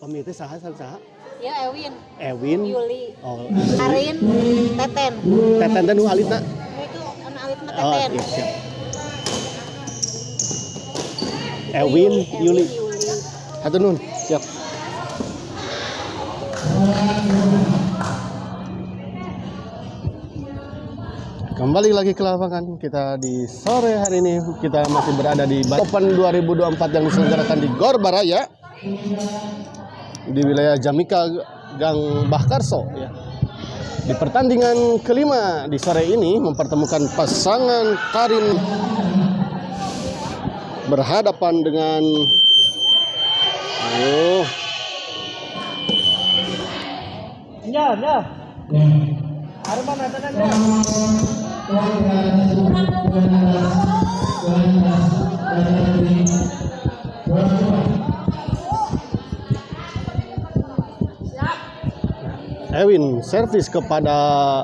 Kami teh saha? Ya Ewin. Ewin. Yuli. Oh. Karin. Teten. Teten teh nu alitna. Itu anu alit mah Oh, Teten. iya, siap. Ewin, Yuli. Hatur nuhun. Siap. Kembali lagi ke lapangan kita di sore hari ini. Kita masih berada di Open 2024 yang diselenggarakan di Gor Baraya di wilayah Jamika Gang Bahkarso ya. Di pertandingan kelima di sore ini mempertemukan pasangan Karin berhadapan dengan Ewin servis kepada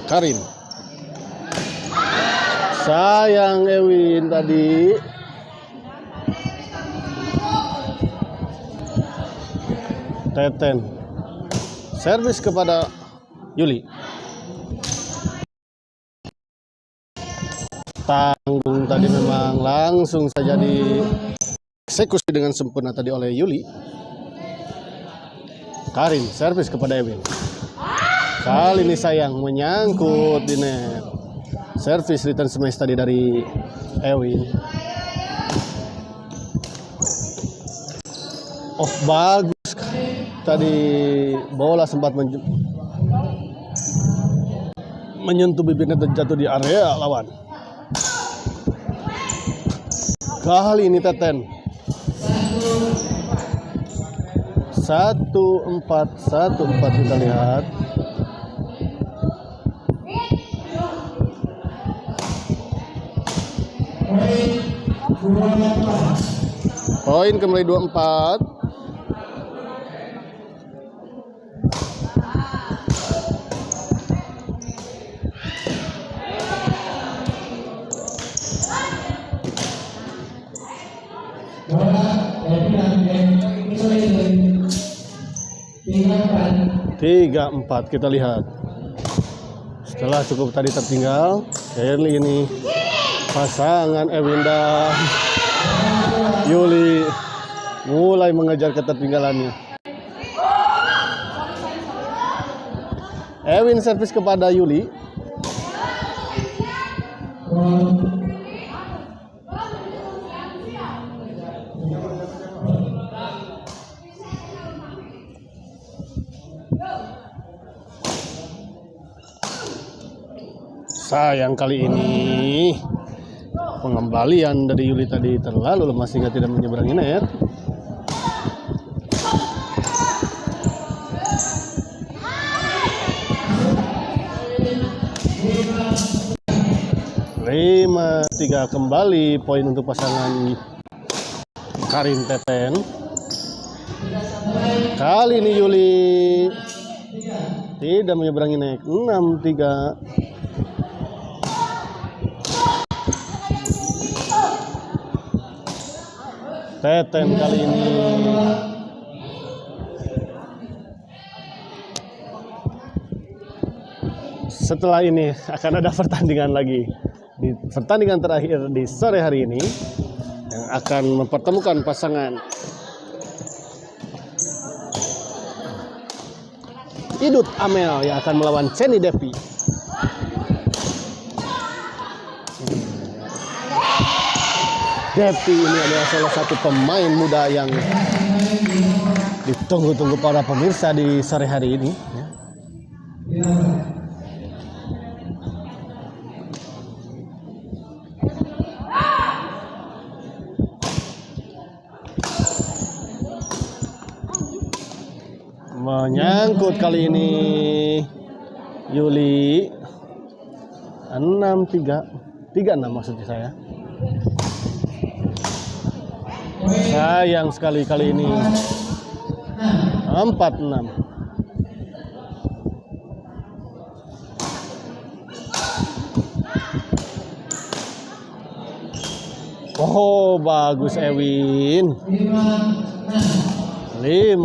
Karin. Sayang Ewin tadi. Teten servis kepada Yuli. Tanggung tadi memang langsung saja dieksekusi dengan sempurna tadi oleh Yuli. Karin servis kepada Ewin. Kali ini sayang menyangkut di net. Servis return smash tadi dari Ewin. Oh bagus. Tadi bola sempat menyentuh bibirnya dan jatuh di area lawan. Kali ini Teten 1-4 kita lihat. Poin kembali 2-4. Tiga empat kita lihat. Setelah cukup tadi tertinggal, kali ini pasangan Ewin dan Yuli mulai mengejar ketertinggalannya. Ewin servis kepada Yuli. Sayang kali ini pengembalian dari Yuli tadi terlalu lemah sehingga tidak menyeberangi net. Lima tiga kembali poin untuk pasangan Karin Teten. Kali ini Yuli tidak menyeberangi net. 6-3. Teten kali ini setelah ini akan ada pertandingan lagi di pertandingan terakhir di sore hari ini yang akan mempertemukan pasangan Idut Amel yang akan melawan Ceni Devi. Devi ini adalah salah satu pemain muda yang ditunggu-tunggu para pemirsa di sore hari ini. Menyangkut kali ini Yuli 6-3, 3-6 maksudnya saya. Sayang sekali kali ini 4-6. Oh bagus Ewin. 5-6.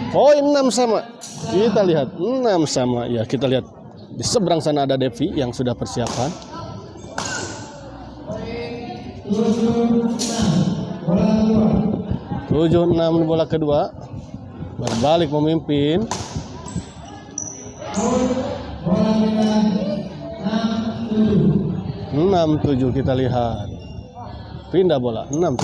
Poin 6 sama. Kita lihat 6 sama. Ya, kita lihat di seberang sana ada Devi yang sudah persiapan. 7-6 bola kedua. Berbalik memimpin. 6-7 kita lihat. Pindah bola 6-7.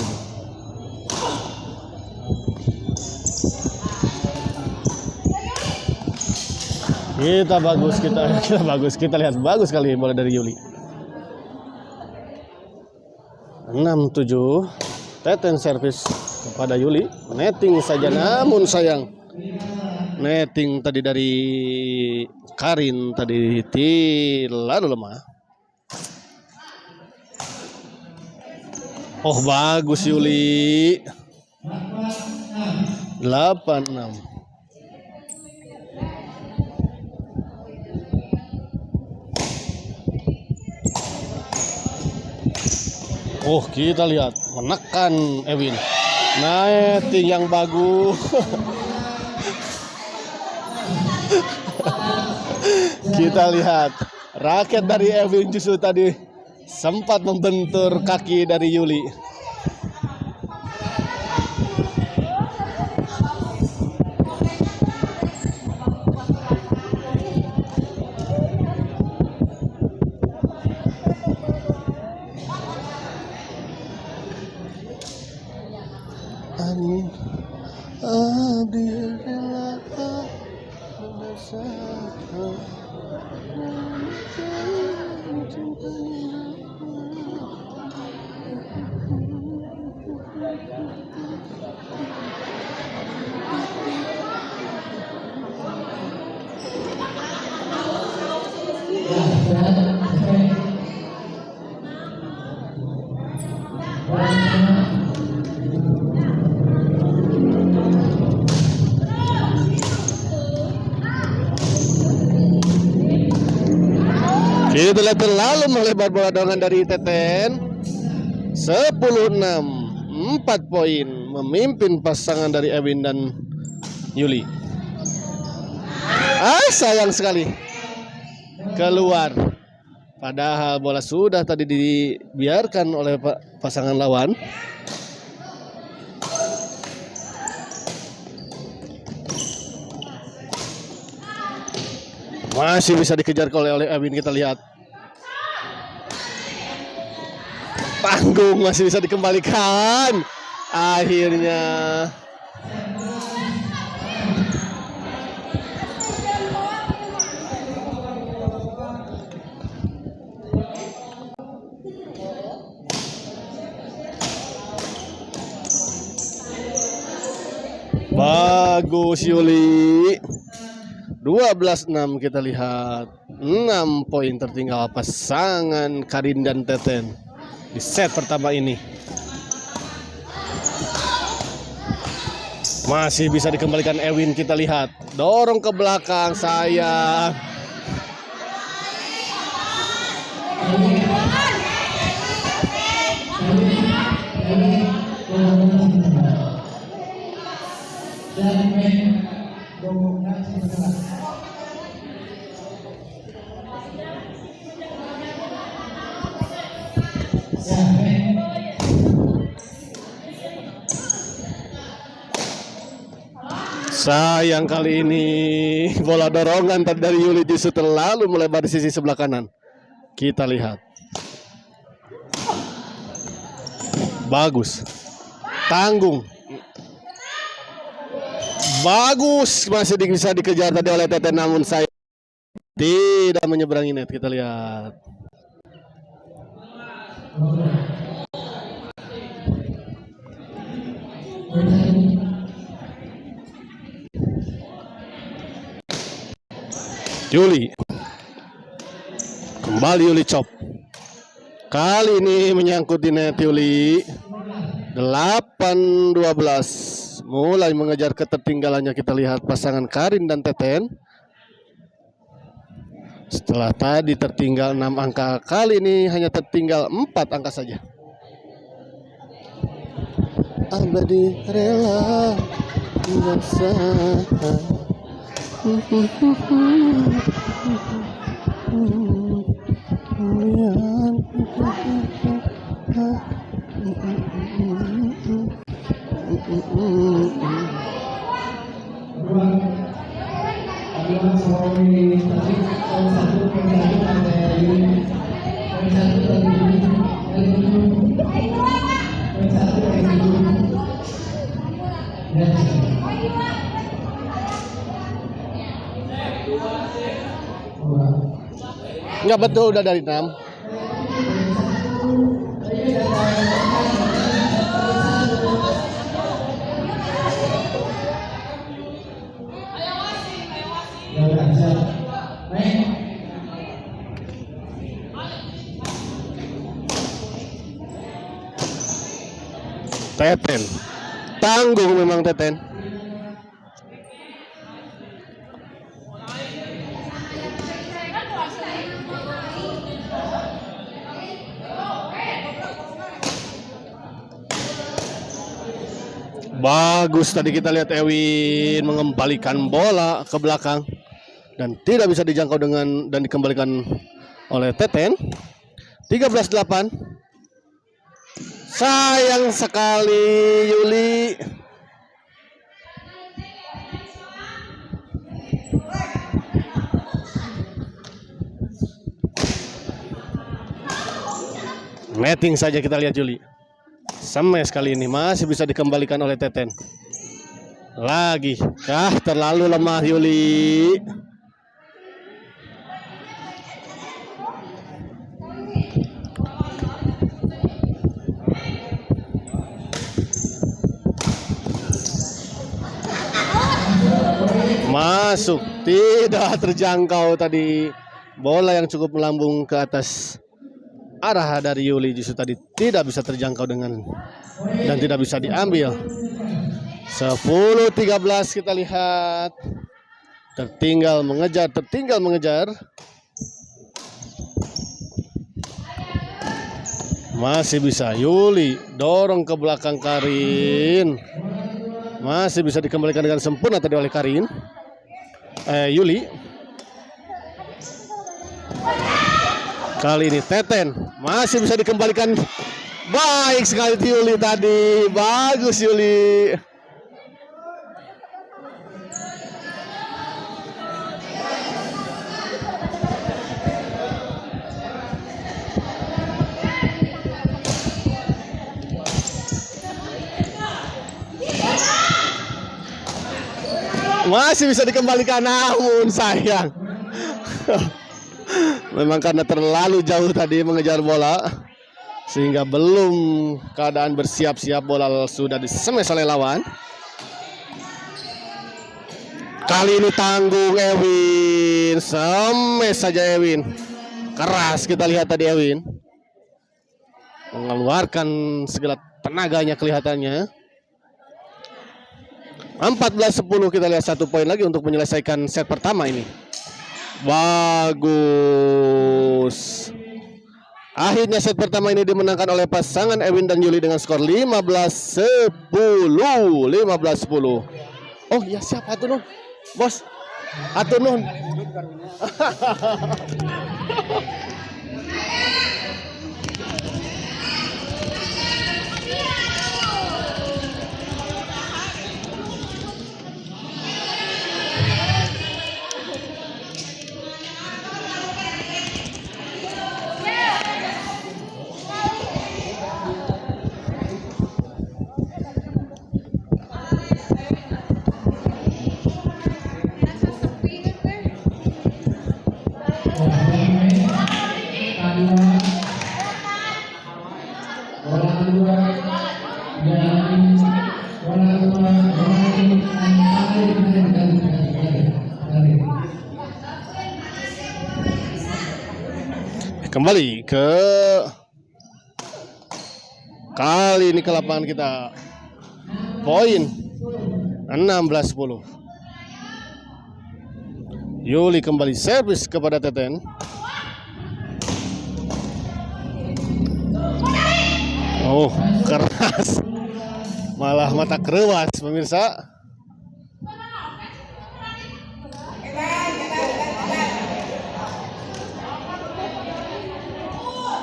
Kita bagus. Kita lihat bagus sekali bola dari Yuli. 6-7. Teten servis kepada Yuli. Netting saja, namun sayang. Netting tadi dari Karin tadi terlalu lemah. Oh, bagus Yuli. 8-6. Oh, kita lihat menekan Ewin. Netting yang bagus. Kita lihat raket dari Ewin justru tadi sempat membentur kaki dari Yuli. Kita lihat terlalu melebar bola dorongan dari Teten. 10-6, 4 poin memimpin pasangan dari Ewin dan Yuli. Sayang sekali keluar. Padahal bola sudah tadi dibiarkan oleh pasangan lawan. Masih bisa dikejar oleh Ewin, kita lihat. Panggung masih bisa dikembalikan. Akhirnya. Bagus Yuli. 12-6 kita lihat. 6 poin tertinggal pasangan Karin dan Teten di set pertama ini. Masih bisa dikembalikan Ewin, kita lihat. Dorong ke belakang, sayang. Sayang kali ini bola dorongan tadi dari Yuli justru terlalu melebar di sisi sebelah kanan. Kita lihat. Bagus. Tanggung. Bagus, masih bisa dikejar tadi oleh Teten, namun saya tidak menyeberangi net. Kita lihat. Yuli. Kembali Yuli chop. Kali ini menyangkut di net Yuli. 8-12. Mulai mengejar ketertinggalannya, kita lihat pasangan Karin dan Teten. Setelah tadi tertinggal 6 angka, kali ini hanya tertinggal 4 angka saja. Abadi rela bersama. Enggak betul, udah dari 6. Teten, tanggung memang Teten. Bagus tadi kita lihat Ewin mengembalikan bola ke belakang dan tidak bisa dijangkau dengan dan dikembalikan oleh Teten. 13-8. Sayang sekali Yuli. Netting saja kita lihat Yuli. Semes kali ini masih bisa dikembalikan oleh Teten. Lagi, terlalu lemah Yuli. Masuk, tidak terjangkau tadi. Bola yang cukup melambung ke atas arah dari Yuli justru tadi tidak bisa terjangkau dengan dan tidak bisa diambil. 10-13 kita lihat. Tertinggal mengejar. Masih bisa Yuli dorong ke belakang Karin. Masih bisa dikembalikan dengan sempurna tadi oleh Karin. Yuli. Kali ini Teten masih bisa dikembalikan. Baik sekali Yuli tadi. Bagus Yuli. Masih bisa dikembalikan namun sayang. Memang karena terlalu jauh tadi mengejar bola sehingga belum keadaan bersiap-siap, bola sudah disemes oleh lawan. Kali ini tanggung Ewin, semes saja Ewin. Keras kita lihat tadi Ewin mengeluarkan segala tenaganya kelihatannya. 14-10 kita lihat 1 poin lagi untuk menyelesaikan set pertama ini. Bagus. Akhirnya set pertama ini dimenangkan oleh pasangan Ewin dan Yuli dengan skor 15-10. 15-10. Oh ya, siap, hatur nuhun. Bos. Hatur nuhun. Kembali ke kali ini ke lapangan kita. Poin 16-10. Yuli kembali servis kepada Teten. Oh, keras. Malah mata kerewas pemirsa.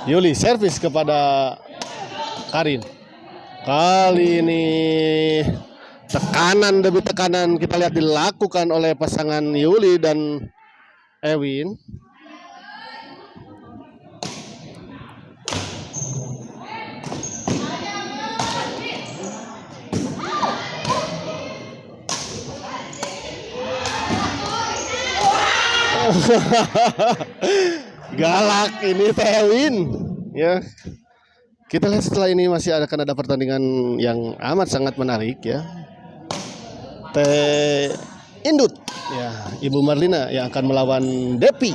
Yuli servis kepada Karin. Kali ini tekanan demi tekanan kita lihat dilakukan oleh pasangan Yuli dan Ewin. Galak ini Ewin ya. Kita lihat setelah ini masih akan ada pertandingan yang amat sangat menarik ya. Indut ya, Ibu Marlina yang akan melawan Depi.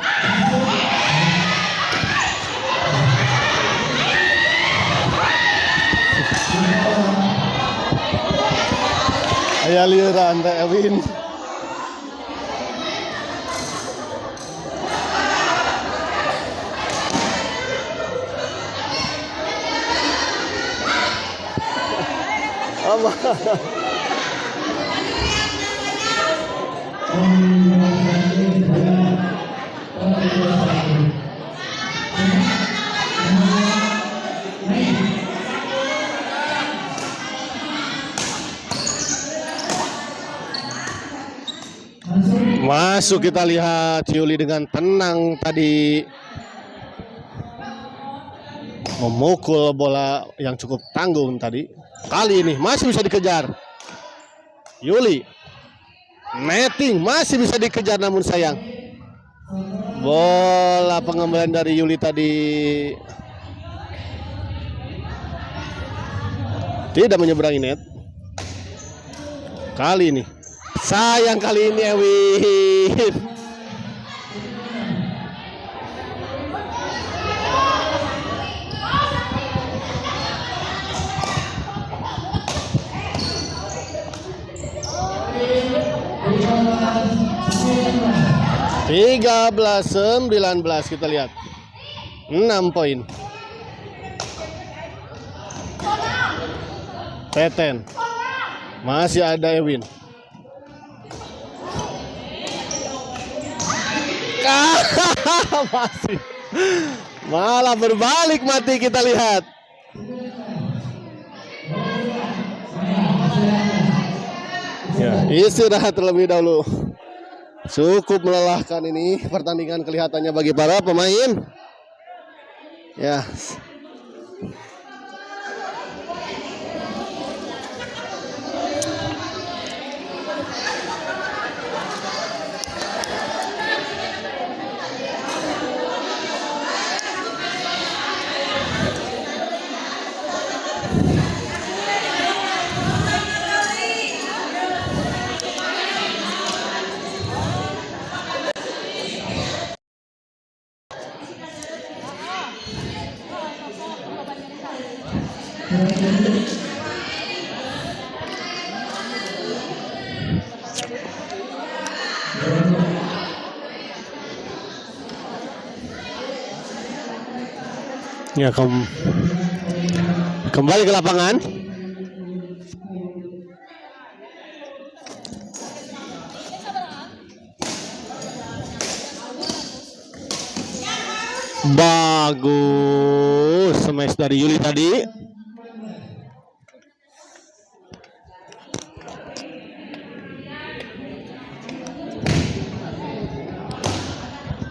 Ayah liuran Teh Ewin. Masuk, kita lihat Yuli dengan tenang tadi memukul bola yang cukup tanggung tadi. Kali ini masih bisa dikejar. Yuli netting masih bisa dikejar, namun sayang bola pengembalian dari Yuli tadi tidak menyeberangi net. Kali ini sayang, kali ini Ewin. Tiga 19 kita lihat 6 poin. Teten masih ada Ewin. Masih malah berbalik mati, kita lihat. Ya, istirahat terlebih dahulu. Cukup melelahkan ini pertandingan kelihatannya bagi para pemain. Ya. Ya, kembali ke lapangan. Bagus smash dari Yuli tadi.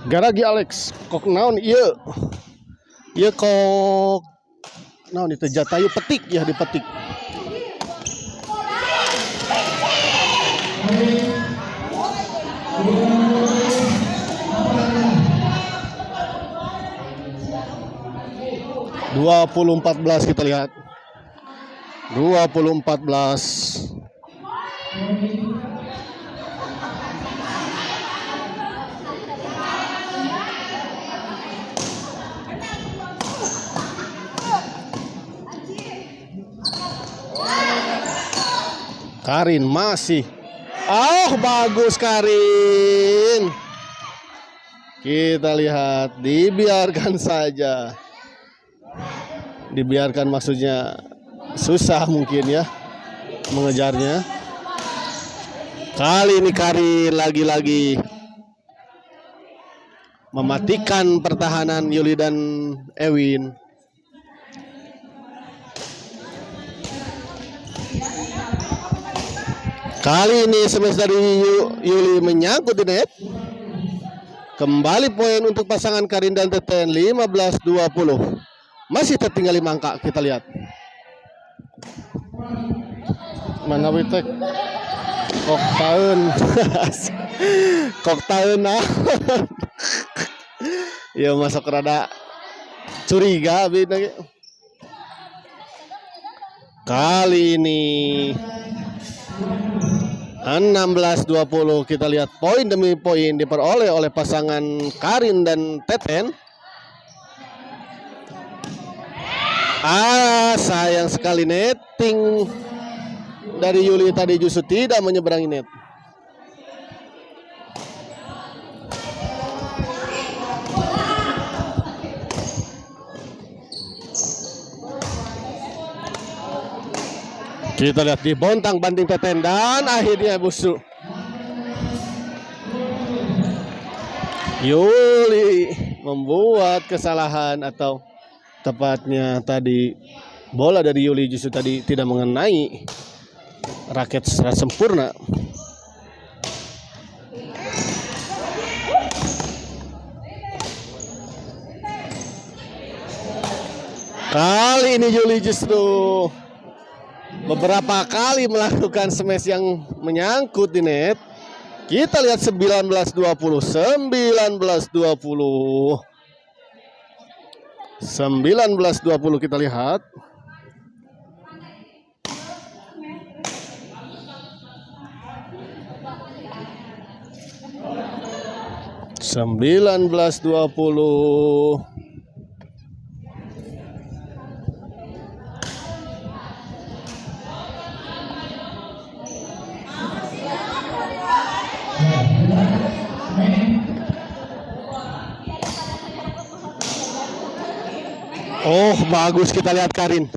Garagi Alex kok naon ieu? Ieu kok naon itu jatayu petik ya, dipetik. (2014) kita lihat. 2014. Karin masih. Oh, bagus Karin. Kita lihat, dibiarkan saja. Dibiarkan maksudnya susah mungkin ya mengejarnya. Kali ini Karin lagi-lagi mematikan pertahanan Yuli dan Ewin. Kali ini smash dari Yuli menyangkut di net. Kembali poin untuk pasangan Karin dan Teten 15-20. Masih tertinggal 5 angka, kita lihat. Mana Witek? Kok tahun. Kok tahun nah. Ya masuk rada curiga bina. Kali ini 16-20, kita lihat poin demi poin diperoleh oleh pasangan Karin dan Teten. Sayang sekali netting dari Yuli tadi justru tidak menyeberangi net. Kita lihat di bontang banting Teten dan akhirnya busuk. Yuli membuat kesalahan atau tepatnya tadi bola dari Yuli justru tadi tidak mengenai raket secara sempurna. Kali ini Yuli justru beberapa kali melakukan smash yang menyangkut di net. Kita lihat 19-20, 19-20 kita lihat. Sembilan belas 20. Oh, bagus kita lihat Karin.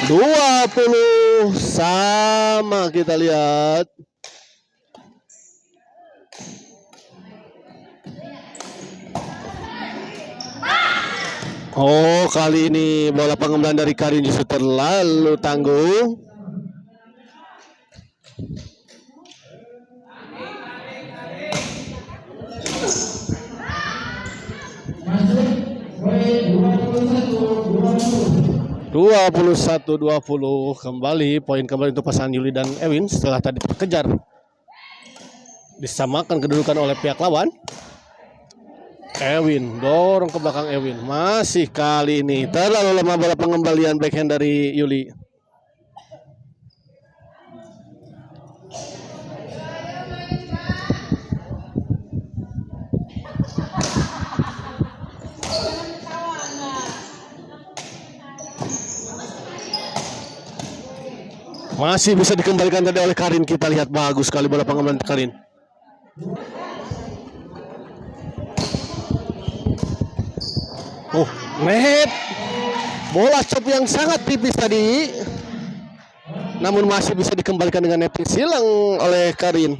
20 sama kita lihat. Oh, kali ini bola pengembangan dari Karin justru terlalu tanggung. Dua puluh 21-20 kembali poin kembali untuk pasangan Yuli dan Ewin setelah tadi terkejar disamakan kedudukan oleh pihak lawan. Ewin dorong ke belakang Ewin, masih kali ini terlalu lemah bola pengembalian backhand dari Yuli. Masih bisa dikembalikan tadi oleh Karin. Kita lihat bagus sekali bola pengembalian Karin. Oh, net. Bola chop yang sangat tipis tadi. Namun masih bisa dikembalikan dengan netting silang oleh Karin.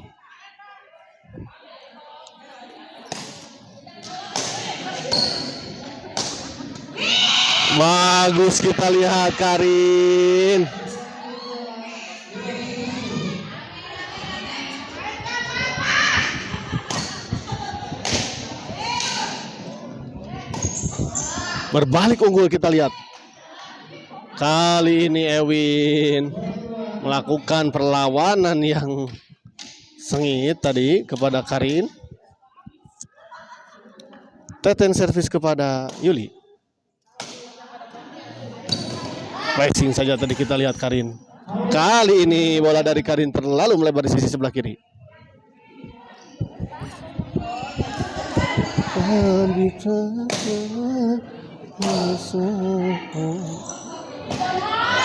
Bagus kita lihat Karin. Berbalik unggul kita lihat. Kali ini Ewin melakukan perlawanan yang sengit tadi kepada Karin. Teten servis kepada Yuli. Pressing saja tadi kita lihat Karin. Kali ini bola dari Karin terlalu melebar di sisi sebelah kiri.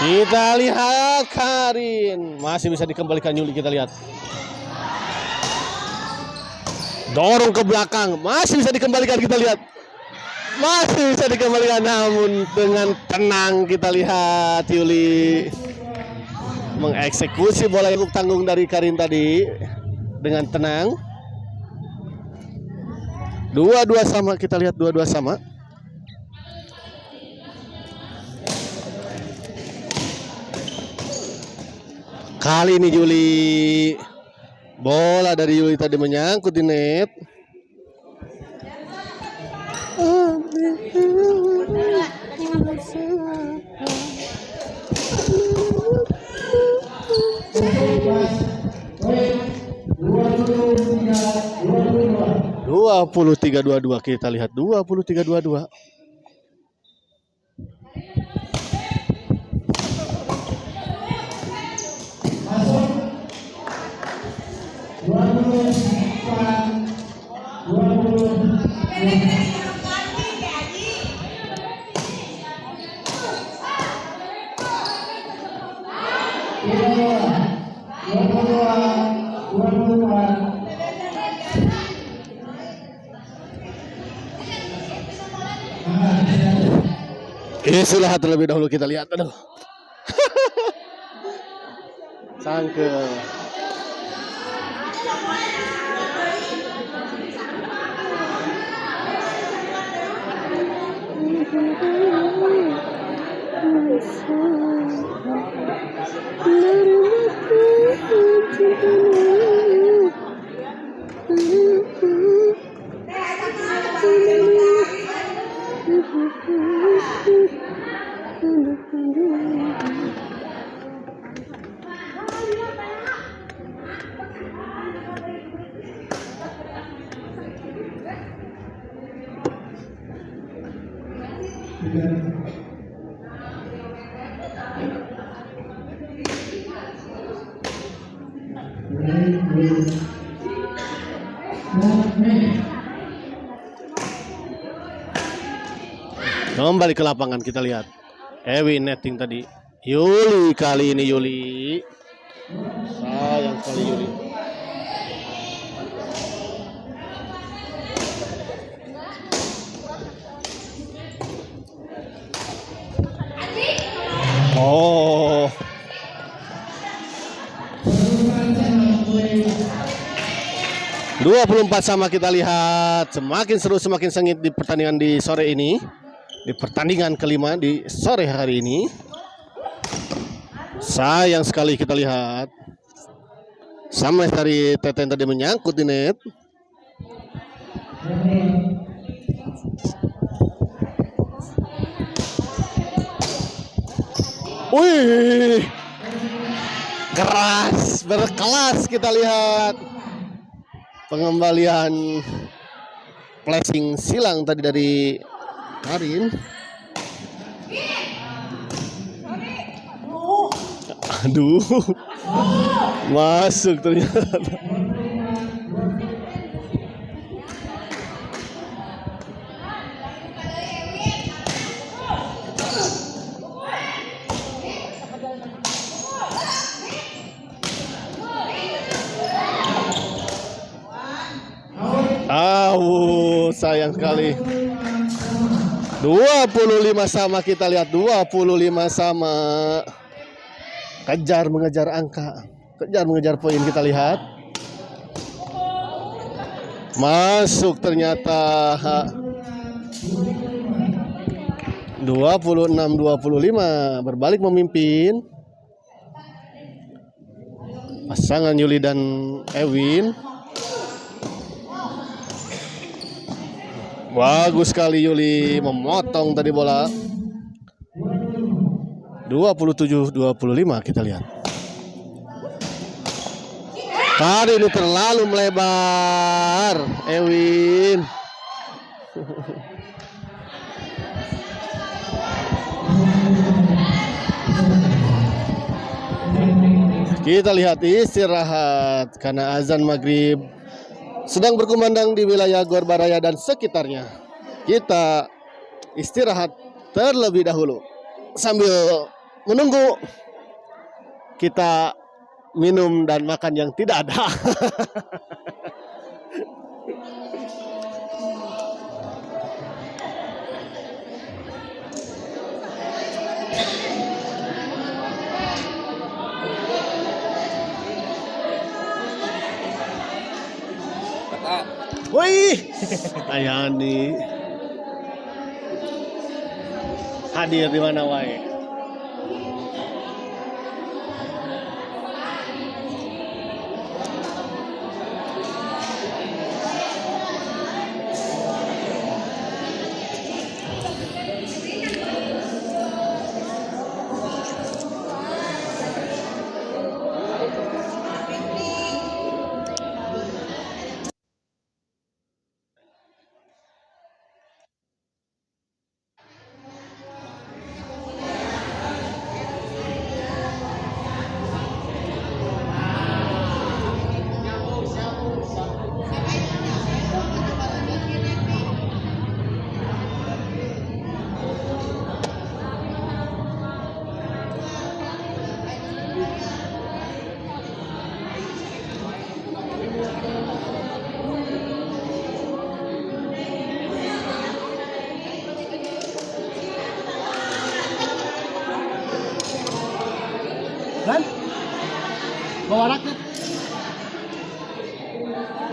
Kita lihat Karin masih bisa dikembalikan Yuli, kita lihat. Dorong ke belakang, masih bisa dikembalikan, kita lihat. Masih bisa dikembalikan, namun dengan tenang kita lihat Yuli mengeksekusi bola yang tanggung dari Karin tadi dengan tenang. 2-2 sama, kita lihat 2-2 sama. Kali ini Yuli, bola dari Yuli tadi menyangkut di net. Dua puluh 23-22, kita lihat 23-22. Istirahat terlebih dahulu, kita lihat. Aduh. Sangkel. Kembali ke lapangan, kita lihat Ewi netting tadi. Yuli kali ini, Yuli. Sayang sekali Yuli. Oh. Dua 24 sama, kita lihat. Semakin seru, semakin sengit di pertandingan di sore ini. Di pertandingan kelima di sore hari ini. Sayang sekali kita lihat. Sama dari Teten tadi menyangkut di net. Wih, keras, berkelas kita lihat. Pengembalian flashing silang tadi dari Karin. Aduh, masuk ternyata. Sayang sekali. 25 sama, kita lihat 25 sama. Kejar mengejar angka, kejar mengejar poin, kita lihat. Masuk ternyata. 26-25, berbalik memimpin pasangan Yuli dan Ewin. Bagus sekali Yuli memotong tadi bola. 27-25, kita lihat. Kali ini terlalu melebar Ewin. Kita lihat istirahat karena azan maghrib sedang berkumandang di wilayah Gor Baraya dan sekitarnya. Kita istirahat terlebih dahulu sambil menunggu kita minum dan makan yang tidak ada. Wih, Ayani hadir di mana wae. Kan? Bawa raket.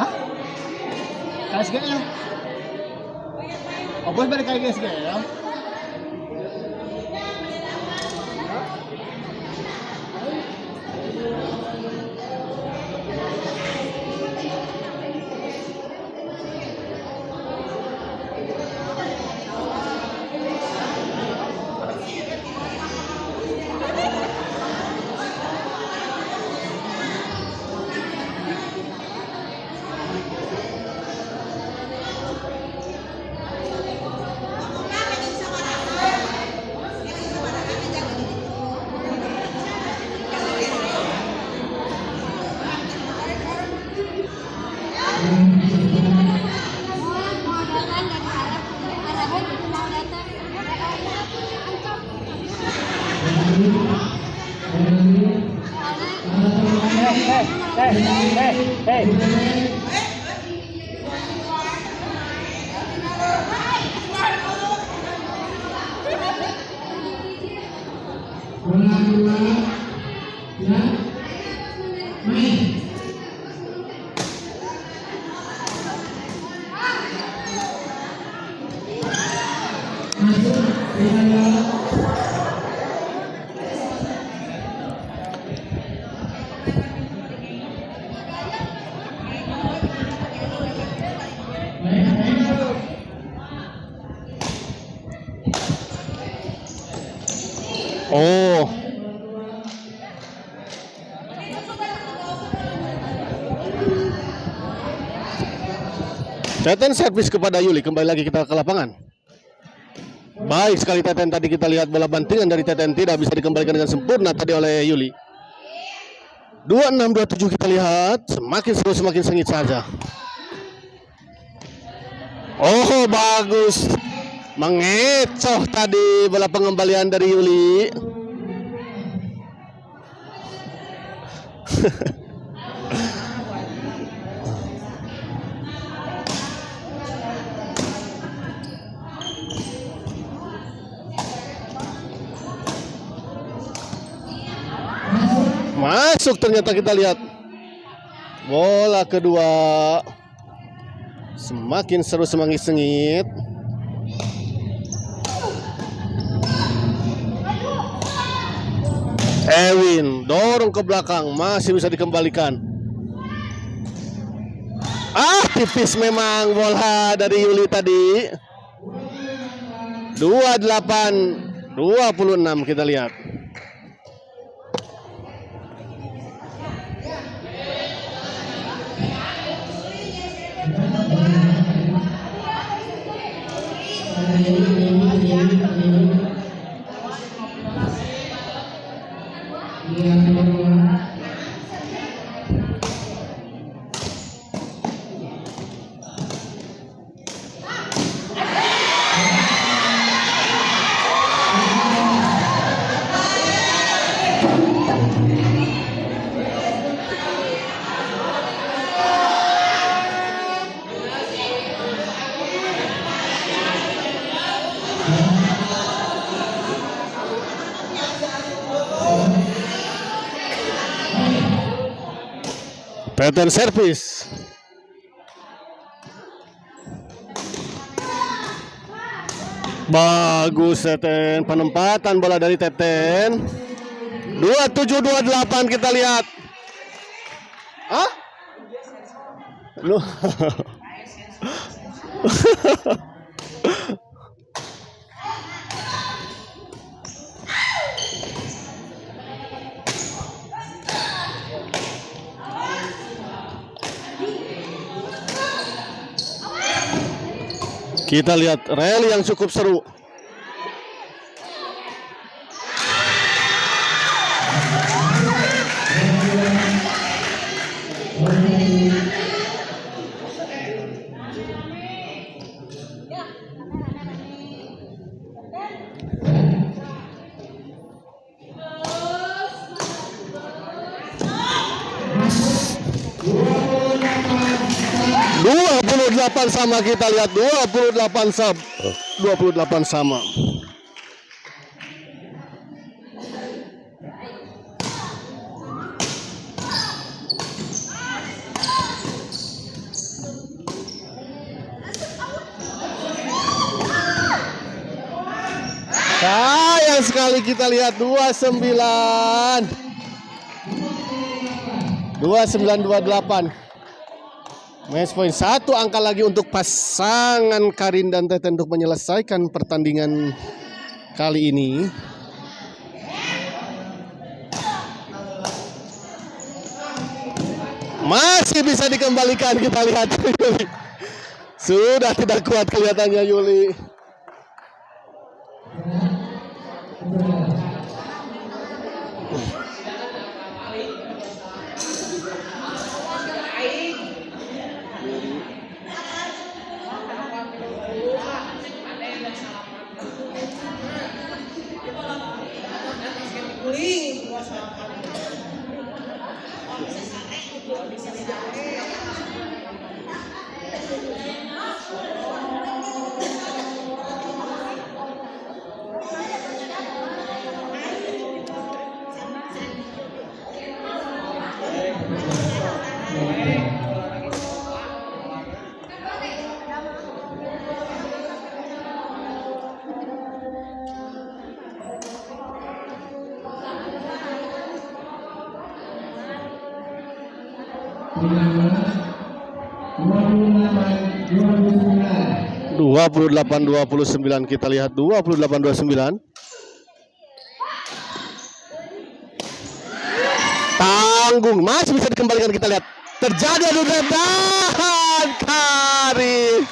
Hah? KSGL. Oh, bos balik KSGL. Oh. Teten servis kepada Yuli, kembali lagi kita ke lapangan. Baik sekali Teten, tadi kita lihat bola bantingan dari Teten tidak bisa dikembalikan dengan sempurna tadi oleh Yuli. 26-27 kita lihat, semakin seru semakin sengit saja. Oh bagus, mengecoh tadi bola pengembalian dari Yuli. Masuk ternyata, kita lihat bola kedua, semakin seru semakin sengit. Ewin dorong ke belakang, masih bisa dikembalikan. Tipis memang bola dari Yuli tadi. 28-26 kita lihat. Teten servis. Bagus Teten, penempatan bola dari Teten. 27-28 kita lihat. Hah? Loh. Kita lihat rally yang cukup seru. Sama kita lihat 28 sama. Sayang sekali kita lihat 29-28. Match point 1 angka lagi untuk pasangan Karin dan Teten untuk menyelesaikan pertandingan kali ini. Masih bisa dikembalikan, kita lihat. Sudah tidak kuat kelihatannya Yuli. Delapan 29 kita lihat 28-29. Tanggung masih bisa dikembalikan, kita lihat terjadi adu dan Karin.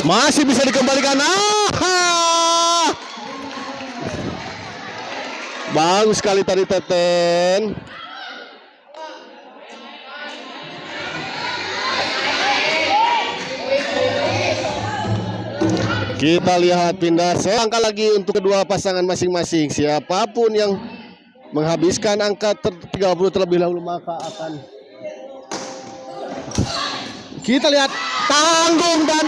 Masih bisa dikembalikan. Bagus sekali tadi Teten. Kita lihat pindah angka lagi untuk kedua pasangan masing-masing. Siapapun yang menghabiskan angka 30 terlebih dahulu maka akan kita lihat tanggung dan